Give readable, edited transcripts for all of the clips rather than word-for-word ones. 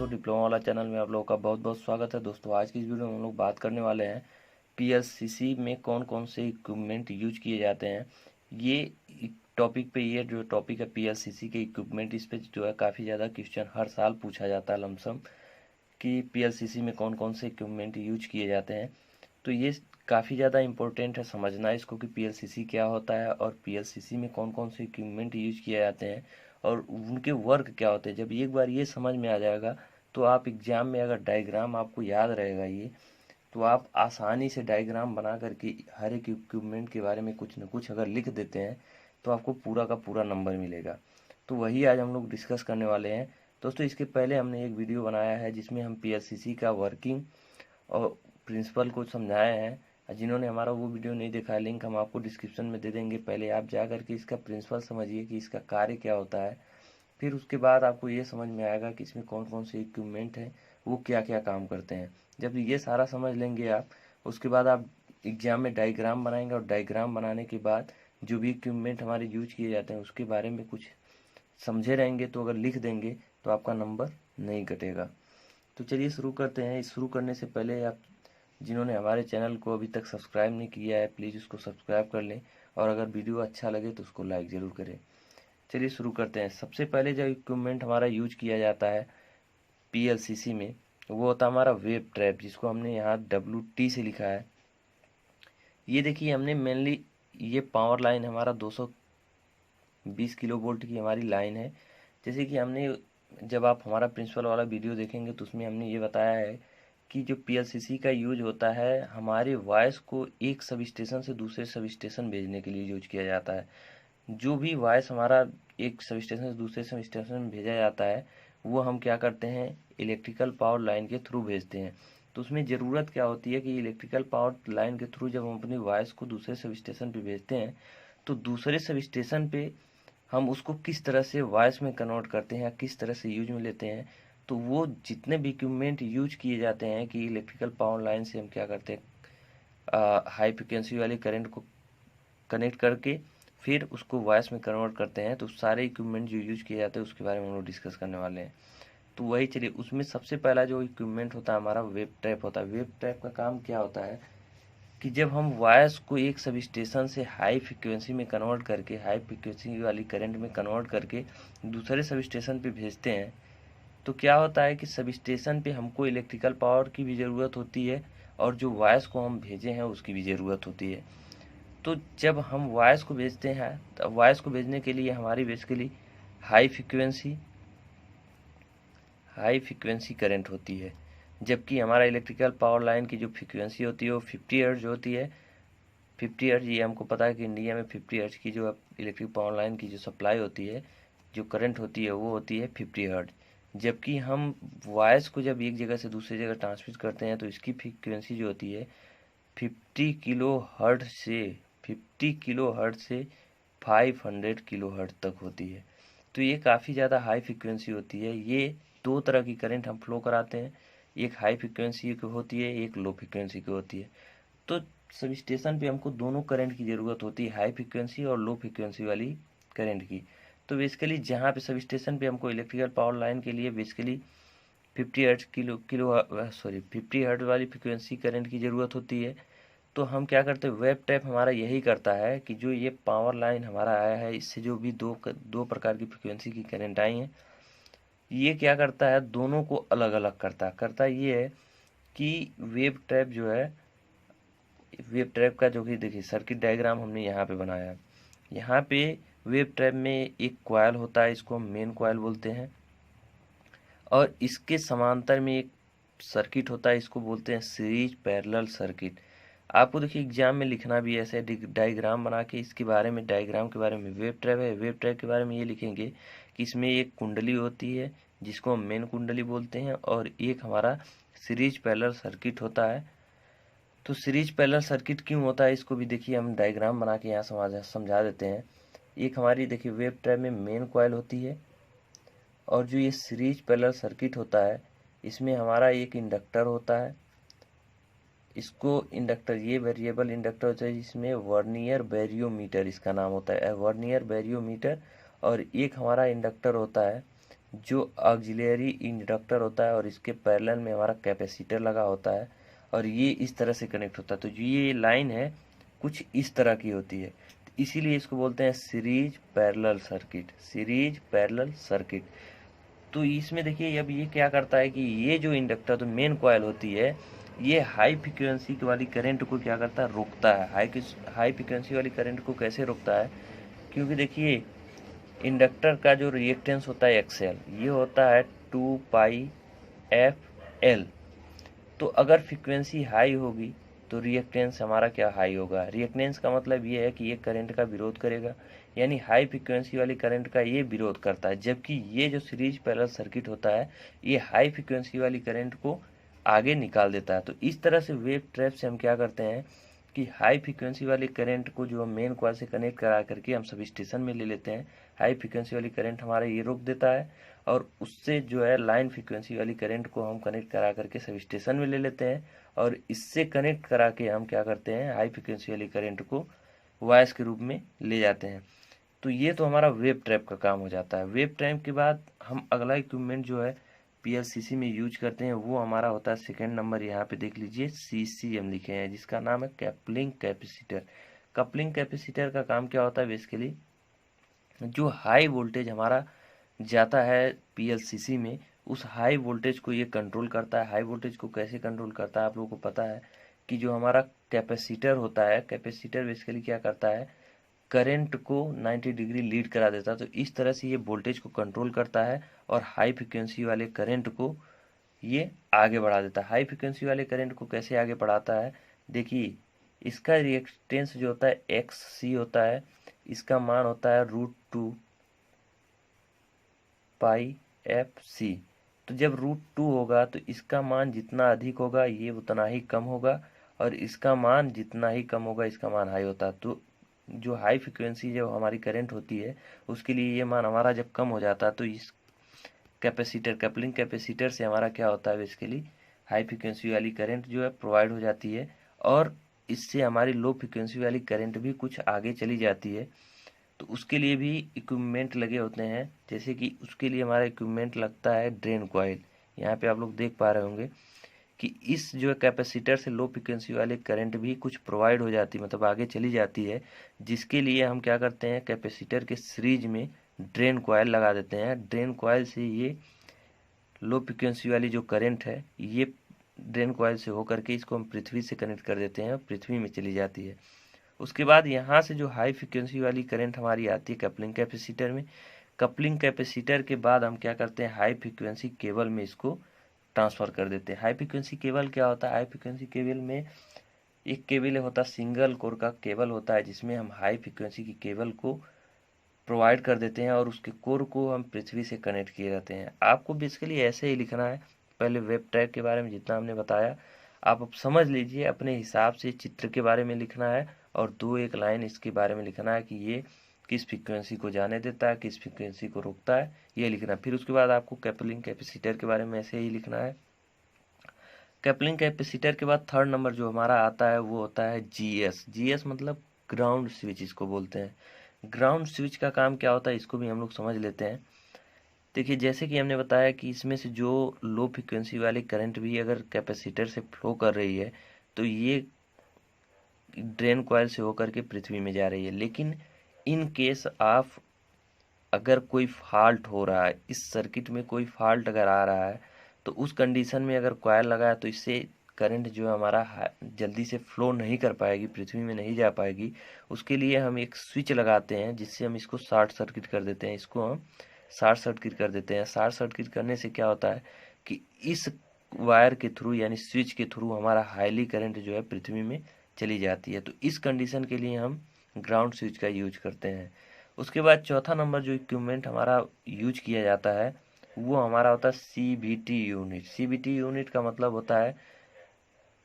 दोस्तों, डिप्लोमा वाला चैनल में आप लोगों का बहुत बहुत स्वागत है। दोस्तों आज की इस वीडियो में हम लोग बात करने वाले हैं पीएलसीसी में कौन कौन से इक्विपमेंट यूज किए जाते हैं। ये टॉपिक पे, ये जो टॉपिक है पीएलसीसी के इक्विपमेंट, इस पे जो है काफ़ी ज़्यादा क्वेश्चन हर साल पूछा जाता है लमसम कि पीएलसीसी में कौन कौन से इक्विपमेंट यूज किए जाते हैं। तो ये काफ़ी ज़्यादा इम्पोर्टेंट है समझना इसको कि पीएलसीसी क्या होता है और पीएलसीसी में कौन कौन से इक्विपमेंट यूज किए जाते हैं और उनके वर्क क्या होते हैं। जब एक बार ये समझ में आ जाएगा तो आप एग्ज़ाम में अगर डायग्राम आपको याद रहेगा ये, तो आप आसानी से डायग्राम बना करके हर एक इक्विपमेंट के बारे में कुछ न कुछ अगर लिख देते हैं तो आपको पूरा का पूरा नंबर मिलेगा। तो वही आज हम लोग डिस्कस करने वाले हैं। दोस्तों इसके पहले हमने एक वीडियो बनाया है जिसमें हम पीएलसीसी का वर्किंग और प्रिंसिपल को समझाए हैं। जिन्होंने हमारा वो वीडियो नहीं देखा है, लिंक हम आपको डिस्क्रिप्शन में दे देंगे। पहले आप जा करके इसका प्रिंसिपल समझिए कि इसका कार्य क्या होता है, फिर उसके बाद आपको ये समझ में आएगा कि इसमें कौन कौन से इक्विपमेंट हैं, वो क्या क्या काम करते हैं। जब ये सारा समझ लेंगे आप, उसके बाद आप एग्जाम में डायग्राम बनाएंगे और डायग्राम बनाने के बाद जो भी इक्विपमेंट हमारे यूज किए जाते हैं उसके बारे में कुछ समझे रहेंगे, तो अगर लिख देंगे तो आपका नंबर नहीं कटेगा। तो चलिए शुरू करते हैं। शुरू करने से पहले आप जिन्होंने हमारे चैनल को अभी तक सब्सक्राइब नहीं किया है, प्लीज़ उसको सब्सक्राइब कर लें और अगर वीडियो अच्छा लगे तो उसको लाइक ज़रूर करें। चलिए शुरू करते हैं। सबसे पहले जो इक्विपमेंट हमारा यूज किया जाता है पीएलसीसी में, वो होता है हमारा वेब ट्रैप, जिसको हमने यहाँ WT से लिखा है। ये देखिए, हमने मेनली ये पावर लाइन हमारा 220 किलो वोल्ट की हमारी लाइन है। जैसे कि हमने, जब आप हमारा प्रिंसिपल वाला वीडियो देखेंगे तो उसमें हमने ये बताया है कि जो पीएलसीसी का यूज होता है हमारे वॉइस को एक सब स्टेशन से दूसरे सब स्टेशन भेजने के लिए यूज किया जाता है। जो भी वॉइस हमारा एक सब स्टेशन से दूसरे सब स्टेशन में भेजा जाता है वो हम क्या करते हैं, इलेक्ट्रिकल पावर लाइन के थ्रू भेजते हैं। तो उसमें ज़रूरत क्या होती है कि इलेक्ट्रिकल पावर लाइन के थ्रू जब हम अपनी वॉइस को दूसरे सब स्टेशन पे भेजते हैं तो दूसरे सब स्टेशन पे हम उसको किस तरह से वॉइस में कन्वर्ट करते हैं, किस तरह से यूज में लेते हैं। तो वो जितने भी इक्विपमेंट यूज किए जाते हैं कि इलेक्ट्रिकल पावर लाइन से हम क्या करते हैं, हाई फ्रिक्वेंसी वाली करंट को कनेक्ट करके फिर उसको वॉइस में कन्वर्ट करते हैं। तो सारे इक्विपमेंट जो यूज किए जाते हैं उसके बारे में हम लोग डिस्कस करने वाले हैं। तो वही चलिए, उसमें सबसे पहला जो इक्विपमेंट होता है हमारा वेब ट्रैप होता है। वेब ट्रैप का काम क्या होता है कि जब हम वॉइस को एक सब स्टेशन से हाई फ्रिक्वेंसी में कन्वर्ट करके, हाई फ्रिक्वेंसी वाली करंट में कन्वर्ट करके दूसरे सब स्टेशन पे भेजते हैं, तो क्या होता है कि सब स्टेशन पे हमको इलेक्ट्रिकल पावर की भी ज़रूरत होती है और जो वॉइस को हम भेजे हैं उसकी भी ज़रूरत होती है। तो जब हम वॉइस को भेजते हैं तो वॉइस को भेजने के लिए हमारी बेसिकली हाई फ्रिक्वेंसी करंट होती है, जबकि हमारा इलेक्ट्रिकल पावर लाइन की जो फ्रिक्वेंसी होती है वो 50 हर्ट्ज होती है। 50 हर्ट्ज, ये हमको पता है कि इंडिया में 50 हर्ट्ज की जो इलेक्ट्रिक पावर लाइन की जो सप्लाई होती है, जो करंट होती है वो होती है 50 हर्ट्ज। जबकि हम वॉइस को जब एक जगह से दूसरी जगह ट्रांसमिट करते हैं तो इसकी फ्रिक्वेंसी जो होती है 50 किलो हर्ट्ज से 500 किलो हर्ट्ज तक होती है। तो ये काफ़ी ज़्यादा हाई फ्रिक्वेंसी होती है। ये दो तरह की करंट हम फ्लो कराते हैं, एक हाई फ्रिक्वेंसी की होती है, एक लो फ्रिक्वेंसी की होती है। तो सब स्टेशन पे हमको दोनों करंट की ज़रूरत होती है, हाई फ्रिक्वेंसी और लो फ्रिक्वेंसी वाली करंट की। तो बेसिकली जहाँ पे सब स्टेशन पे हमको इलेक्ट्रिकल पावर लाइन के लिए बेसिकली 50 हर्ट्ज वाली फ्रिक्वेंसी करंट की ज़रूरत होती है। तो हम क्या करते हैं, वेब टैप हमारा यही करता है कि जो ये पावर लाइन हमारा आया है इससे जो भी दो प्रकार की फ्रिक्वेंसी की करंट आई हैं, ये क्या करता है, दोनों को अलग अलग करता ये है कि वेब ट्रैप का जो कि देखिए सर्किट डायग्राम हमने यहाँ पे बनाया है। यहाँ पे वेब ट्रैप में एक कॉइल होता है, इसको हम मेन कॉइल बोलते हैं, और इसके समांतर में एक सर्किट होता है, इसको बोलते हैं सीरीज पैरेलल सर्किट। आपको देखिए एग्जाम में लिखना भी ऐसे डायग्राम बना के इसके बारे में, डायग्राम के बारे में, वेब ट्रैप है, वेब ट्रैप के बारे में ये लिखेंगे कि इसमें एक कुंडली होती है जिसको हम मेन कुंडली बोलते हैं और एक हमारा सीरीज पैरेलल सर्किट होता है। तो सीरीज पैरेलल सर्किट क्यों होता है इसको भी देखिए हम डायग्राम बना के यहाँ समझा देते हैं। एक हमारी देखिए वेब ट्रैप में मेन कॉइल होती है और जो ये सीरीज पैरेलल सर्किट होता है इसमें हमारा एक इंडक्टर होता है। इसको इंडक्टर, ये वेरिएबल इंडक्टर होता है जिसमें वर्नियर बैरियोमीटर इसका नाम होता है, वर्नियर बैरियोमीटर। और एक हमारा इंडक्टर होता है जो ऑक्सिलरी इंडक्टर होता है और इसके पैरेलल में हमारा कैपेसिटर लगा होता है और ये इस तरह से कनेक्ट होता है। तो जो ये लाइन है कुछ इस तरह की होती है, तो इसीलिए इसको बोलते हैं series parallel circuit, series parallel circuit. तो इसमें देखिए अब ये क्या करता है कि ये जो इंडक्टर तो मेन कॉइल होती है, ये हाई फ्रिक्वेंसी वाली करंट को क्या करता है, रोकता है। हाई फ्रिक्वेंसी वाली करंट को कैसे रोकता है, क्योंकि देखिए इंडक्टर का जो रिएक्टेंस होता है एक्सएल, ये होता है 2πf L। तो अगर फ्रीक्वेंसी हाई होगी तो रिएक्टेंस हमारा क्या हाई होगा। रिएक्टेंस का मतलब ये है कि ये करंट का विरोध करेगा, यानी हाई फ्रीक्वेंसी वाली करंट का ये विरोध करता है, जबकि ये जो सीरीज पैरेलल सर्किट होता है ये हाई फ्रीक्वेंसी वाली करंट को आगे निकाल देता है। तो इस तरह से वेव ट्रैप से हम क्या करते हैं कि हाई फ्रीक्वेंसी वाली करंट को जो हम मेन कॉइल से कनेक्ट करा करके हम सब स्टेशन में ले लेते हैं, हाई फ्रीक्वेंसी वाली करंट हमारा ये रोक देता है, और उससे जो है लाइन फ्रीक्वेंसी वाली करंट को हम कनेक्ट करा करके सब स्टेशन में ले लेते हैं, और इससे कनेक्ट करा के हम क्या करते हैं, हाई फ्रीक्वेंसी वाली करंट को वॉइस के रूप में ले जाते हैं। तो ये तो हमारा वेव ट्रैप का काम हो जाता है। वेव ट्रैप के बाद हम अगला इक्विपमेंट जो है पीएलसीसी में यूज करते हैं वो हमारा होता है सेकंड नंबर, यहाँ पे देख लीजिए CCM लिखे हैं, जिसका नाम है कपलिंग कैपेसिटर। कपलिंग कैपेसिटर का काम क्या होता है, बेसिकली जो हाई वोल्टेज हमारा जाता है पीएलसीसी में, उस हाई वोल्टेज को ये कंट्रोल करता है। हाई वोल्टेज को कैसे कंट्रोल करता है, आप लोगों को पता है कि जो हमारा कैपेसिटर होता है, कैपेसिटर बेसिकली क्या करता है, करंट को 90 डिग्री लीड करा देता है। तो इस तरह से ये वोल्टेज को कंट्रोल करता है और हाई फ्रिक्वेंसी वाले करंट को ये आगे बढ़ा देता है। हाई फ्रिक्वेंसी वाले करंट को कैसे आगे बढ़ाता है, देखिए इसका रिएक्टेंस जो होता है XC होता है, इसका मान होता है √2πfC। तो जब √2 होगा तो इसका मान जितना अधिक होगा ये उतना ही कम होगा, और इसका मान जितना ही कम होगा इसका मान हाई होता है। तो जो हाई फ्रिक्वेंसी जो हमारी करंट होती है उसके लिए ये मान हमारा जब कम हो जाता है, तो इस कैपेसिटर, कपलिंग कैपेसिटर से हमारा क्या होता है, बेसिकली हाई फ्रिक्वेंसी वाली करंट जो है प्रोवाइड हो जाती है, और इससे हमारी लो फ्रिक्वेंसी वाली करंट भी कुछ आगे चली जाती है। तो उसके लिए भी इक्विपमेंट लगे होते हैं, जैसे कि उसके लिए हमारा इक्विपमेंट लगता है ड्रेन कॉइल। यहाँ पे आप लोग देख पा रहे होंगे कि इस जो कैपेसिटर से लो फ्रिक्वेंसी वाले करंट भी कुछ प्रोवाइड हो जाती है, मतलब आगे चली जाती है, जिसके लिए हम क्या करते हैं, कैपेसिटर के सीरीज में ड्रेन कॉइल लगा देते हैं। ड्रेन कॉइल से ये लो फ्रिक्वेंसी वाली जो करंट है ये ड्रेन कॉइल से होकर के इसको हम पृथ्वी से कनेक्ट कर देते हैं और पृथ्वी में चली जाती है। उसके बाद यहाँ से जो हाई फ्रिक्वेंसी वाली करंट हमारी आती है कपलिंग कैपेसिटर में, कपलिंग कैपेसिटर के बाद हम क्या करते हैं, हाई फ्रिक्वेंसी केबल में इसको ट्रांसफ़र कर देते हैं। हाई फ्रिक्वेंसी केबल क्या होता है, हाई फ्रिक्वेंसी केबल में एक केबल होता है, सिंगल कोर का केबल होता है, जिसमें हम हाई फ्रिक्वेंसी की केबल को प्रोवाइड कर देते हैं और उसके कोर को हम पृथ्वी से कनेक्ट किए जाते हैं। आपको बेसिकली ऐसे ही लिखना है, पहले वेब ट्रैक के बारे में जितना हमने बताया आप अब समझ लीजिए, अपने हिसाब से चित्र के बारे में लिखना है और दो एक लाइन इसके बारे में लिखना है कि ये किस फ्रीक्वेंसी को जाने देता है, किस फ्रीक्वेंसी को रोकता है, ये लिखना। फिर उसके बाद आपको कपलिंग कैपेसिटर के बारे में ऐसे ही लिखना है। कपलिंग कैपेसिटर के बाद थर्ड नंबर जो हमारा आता है वो होता है GS मतलब ग्राउंड स्विच इसको बोलते हैं। ग्राउंड स्विच का काम क्या होता है इसको भी हम लोग समझ लेते हैं। देखिए जैसे कि हमने बताया कि इसमें से जो लो फ्रिक्वेंसी वाली करंट भी अगर कैपेसिटर से फ्लो कर रही है तो ये ड्रेन कॉइल से होकर के पृथ्वी में जा रही है। लेकिन इन केस ऑफ अगर कोई फॉल्ट हो रहा है, इस सर्किट में कोई फॉल्ट अगर आ रहा है, तो उस कंडीशन में अगर कॉइल लगा है तो इससे करंट जो है हमारा जल्दी से फ्लो नहीं कर पाएगी, पृथ्वी में नहीं जा पाएगी। उसके लिए हम एक स्विच लगाते हैं जिससे हम इसको शॉर्ट सर्किट कर देते हैं, इसको हम शॉर्ट सर्किट कर देते हैं। शॉर्ट सर्किट करने से क्या होता है कि इस वायर के थ्रू यानी स्विच के थ्रू हमारा हाईली करंट जो है पृथ्वी में चली जाती है। तो इस कंडीशन के लिए हम ग्राउंड स्विच का यूज करते हैं। उसके बाद चौथा नंबर जो इक्विपमेंट हमारा यूज किया जाता है वो हमारा होता है CVT यूनिट। CVT यूनिट का मतलब होता है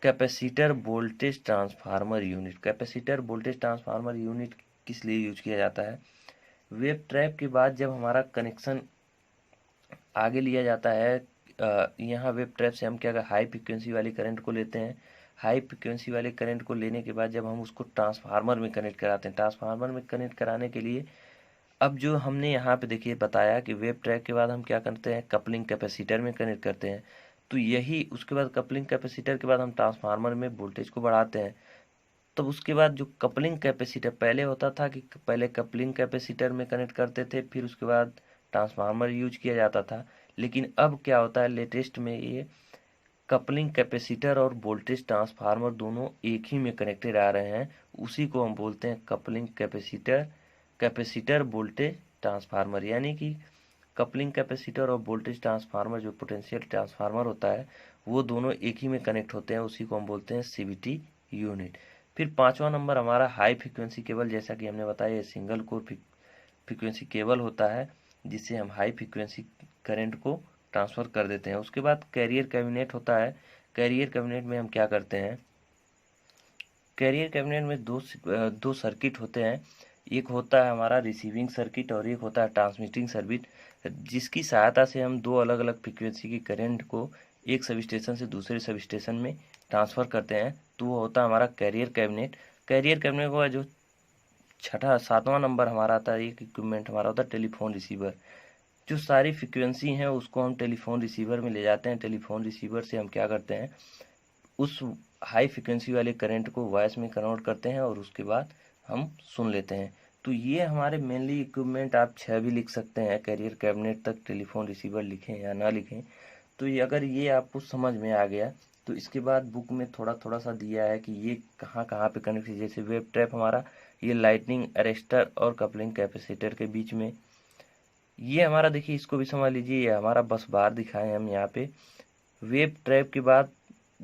capacitor voltage transformer unit. Capacitor voltage transformer unit किस लिए यूज किया जाता है, वेब ट्रैप के बाद जब हमारा कनेक्शन आगे लिया जाता है, यहाँ वेब ट्रैप से हम क्या हाई फ्रिक्वेंसी वाली करंट को लेते हैं। हाई फ्रिक्वेंसी वाले करंट को लेने के बाद जब हम उसको ट्रांसफार्मर में कनेक्ट कराते हैं, ट्रांसफार्मर में कनेक्ट कराने के लिए अब जो हमने यहाँ पे देखिए बताया कि वेब ट्रैप के बाद हम क्या करते हैं, कपलिंग कैपेसिटर में कनेक्ट करते हैं। तो यही उसके बाद कपलिंग कैपेसिटर के बाद हम ट्रांसफार्मर में वोल्टेज को बढ़ाते हैं। तब उसके बाद जो कपलिंग कैपेसिटर पहले होता था कि पहले कपलिंग कैपेसिटर में कनेक्ट करते थे, फिर उसके बाद ट्रांसफार्मर यूज किया जाता था। लेकिन अब क्या होता है लेटेस्ट में, ये कपलिंग कैपेसिटर और वोल्टेज ट्रांसफार्मर दोनों एक ही में कनेक्टेड आ रहे हैं। उसी को हम बोलते हैं coupling capacitor, capacitor voltage transformer. यानी कि कपलिंग कैपेसिटर और वोल्टेज ट्रांसफार्मर जो पोटेंशियल ट्रांसफार्मर होता है, वो दोनों एक ही में कनेक्ट होते हैं। उसी को हम बोलते हैं सीवीटी यूनिट। फिर पांचवा नंबर हमारा हाई फ्रिक्वेंसी केबल। जैसा कि हमने बताया, ये सिंगल कोर फ्रिक्वेंसी केबल होता है जिससे हम हाई फ्रिक्वेंसी करंट को ट्रांसफ़र कर देते हैं। उसके बाद कैरियर कैबिनेट होता है। कैरियर कैबिनेट में हम क्या करते हैं, कैरियर कैबिनेट में दो सर्किट होते हैं। एक होता है हमारा रिसीविंग सर्किट और एक होता है ट्रांसमिटिंग सर्किट, जिसकी सहायता से हम दो अलग अलग फ्रिक्वेंसी की करंट को एक सब स्टेशन से दूसरे सब स्टेशन में ट्रांसफ़र करते हैं। तो वो होता है हमारा कैरियर कैबिनेट। कैरियर कैबिनेट का जो छठा सातवां नंबर हमारा आता है, एक इक्विपमेंट हमारा होता है टेलीफोन रिसीवर। जो सारी फ्रिक्वेंसी हैं उसको हम टेलीफोन रिसीवर में ले जाते हैं। टेलीफोन रिसीवर से हम क्या करते हैं, उस हाई फ्रिक्वेंसी वाले करंट को वॉइस में कन्वर्ट करते हैं और उसके बाद हम सुन लेते हैं। तो ये हमारे मेनली इक्विपमेंट, आप 6 भी लिख सकते हैं, कैरियर कैबिनेट तक टेलीफोन रिसीवर लिखें या ना लिखें। तो ये अगर ये आपको समझ में आ गया, तो इसके बाद बुक में थोड़ा थोड़ा सा दिया है कि ये कहाँ कहाँ पे कनेक्ट है। जैसे वेब ट्रैप हमारा, ये लाइटनिंग अरेस्टर और कपलिंग कैपेसिटर के बीच में। ये हमारा देखिए, इसको भी समझ लीजिए, ये हमारा बस बार दिखाए हम यहाँ पे। वेब ट्रैप के बाद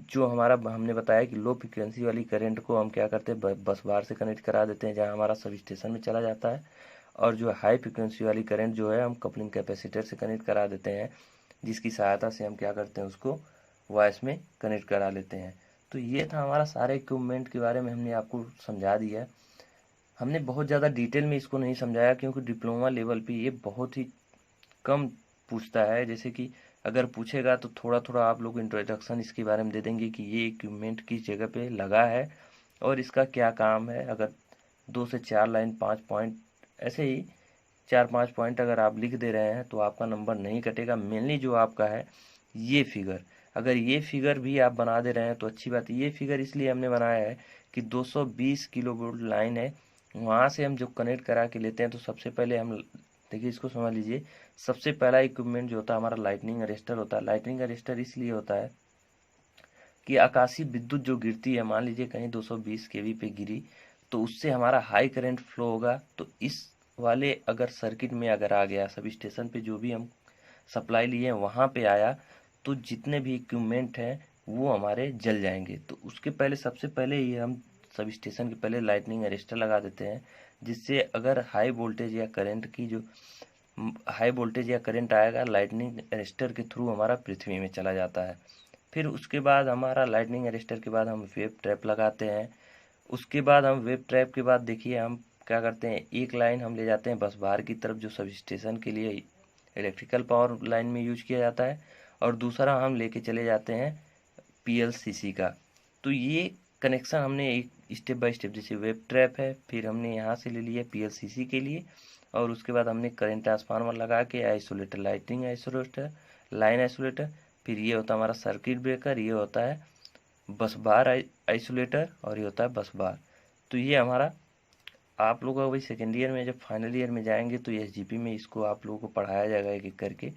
जो हमारा हमने बताया कि लो फ्रिक्वेंसी वाली करंट को हम क्या करते हैं, बस बार से कनेक्ट करा देते हैं जहाँ हमारा सब स्टेशन में चला जाता है। और जो हाई फ्रिक्वेंसी वाली करंट जो है, हम कपलिंग कैपेसिटर से कनेक्ट करा देते हैं, जिसकी सहायता से हम क्या करते हैं, उसको वॉइस में कनेक्ट करा लेते हैं। तो ये था हमारा सारे इक्विपमेंट के बारे में हमने आपको समझा दिया। हमने बहुत ज़्यादा डिटेल में इसको नहीं समझाया क्योंकि डिप्लोमा लेवल पे ये बहुत ही कम पूछता है। जैसे कि अगर पूछेगा तो थोड़ा थोड़ा आप लोग इंट्रोडक्शन इसके बारे में दे देंगे कि ये इक्विपमेंट किस जगह पे लगा है और इसका क्या काम है। अगर 2 से 4 लाइन 5 पॉइंट, ऐसे ही 4-5 पॉइंट अगर आप लिख दे रहे हैं तो आपका नंबर नहीं कटेगा। मेनली जो आपका है ये फिगर, अगर ये फिगर भी आप बना दे रहे हैं तो अच्छी बात है। ये फिगर इसलिए हमने बनाया है कि 220 किलो वोल्ट लाइन है, वहाँ से हम जो कनेक्ट करा के लेते हैं तो सबसे पहले हम देखिए, इसको समझ लीजिए। सबसे पहला इक्विपमेंट जो होता है हमारा लाइटनिंग अरेस्टर होता है। लाइटनिंग अरेस्टर इसलिए होता है कि आकाशीय विद्युत जो गिरती है, मान लीजिए कहीं 220 केवी पे गिरी, तो उससे हमारा हाई करंट फ्लो होगा। तो इस वाले अगर सर्किट में अगर आ गया, सब स्टेशन पे जो भी हम सप्लाई लिए हैं वहाँ पे आया, तो जितने भी इक्विपमेंट हैं वो हमारे जल जाएंगे। तो उसके पहले सबसे पहले ये हम सब स्टेशन के पहले लाइटनिंग अरेस्टर लगा देते हैं, जिससे अगर हाई वोल्टेज या करंट की जो हाई वोल्टेज या करंट आएगा, लाइटनिंग अरेस्टर के थ्रू हमारा पृथ्वी में चला जाता है। फिर उसके बाद हमारा लाइटनिंग अरेस्टर के बाद हम वेब ट्रैप लगाते हैं। उसके बाद हम वेब ट्रैप के बाद देखिए हम क्या करते हैं, एक लाइन हम ले जाते हैं बस बार की तरफ जो सब स्टेशन के लिए इलेक्ट्रिकल पावर लाइन में यूज किया जाता है, और दूसरा हम लेके चले जाते हैं पीएलसीसी का। तो ये कनेक्शन हमने एक स्टेप बाय स्टेप, जैसे वेब ट्रैप है, फिर हमने यहाँ से ले लिया पीएलसीसी के लिए, और उसके बाद हमने करंट ट्रांसफार्मर लगा के isolator, lighting isolator, line isolator, फिर ये होता है हमारा सर्किट ब्रेकर, ये होता है बस बार आइसोलेटर, और ये होता है बस बार। तो ये हमारा, आप लोग अभी सेकेंड ईयर में जब फाइनल ईयर में जाएंगे तो एसजीपी में इसको आप लोगों को पढ़ाया जाएगा एक एक करके।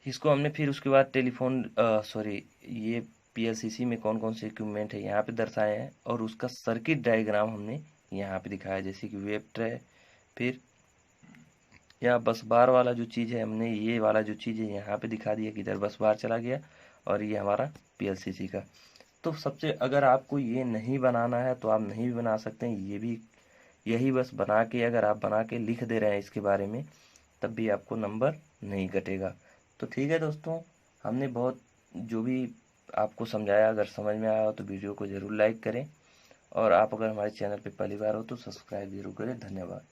इसको हमने फिर उसके बाद टेलीफोन सॉरी, ये पीएलसीसी में कौन कौन से इक्विपमेंट है यहाँ पे दर्शाए हैं, और उसका सर्किट डायग्राम हमने यहाँ पे दिखाया। जैसे कि वेब ट्रे, फिर यहाँ बस बार वाला जो चीज़ है, हमने ये वाला जो चीज़ है यहाँ पे दिखा दिया कि इधर बस बार चला गया, और ये हमारा पीएलसीसी का। तो सबसे, अगर आपको ये नहीं बनाना है तो आप नहीं भी बना सकते हैं, ये भी यही बस बना के, अगर आप बना के लिख दे रहे हैं इसके बारे में, तब भी आपको नंबर नहीं कटेगा। तो ठीक है दोस्तों, हमने बहुत जो भी आपको समझाया, अगर समझ में आया हो तो वीडियो को ज़रूर लाइक करें, और आप अगर हमारे चैनल पर पहली बार हो तो सब्सक्राइब जरूर करें। धन्यवाद।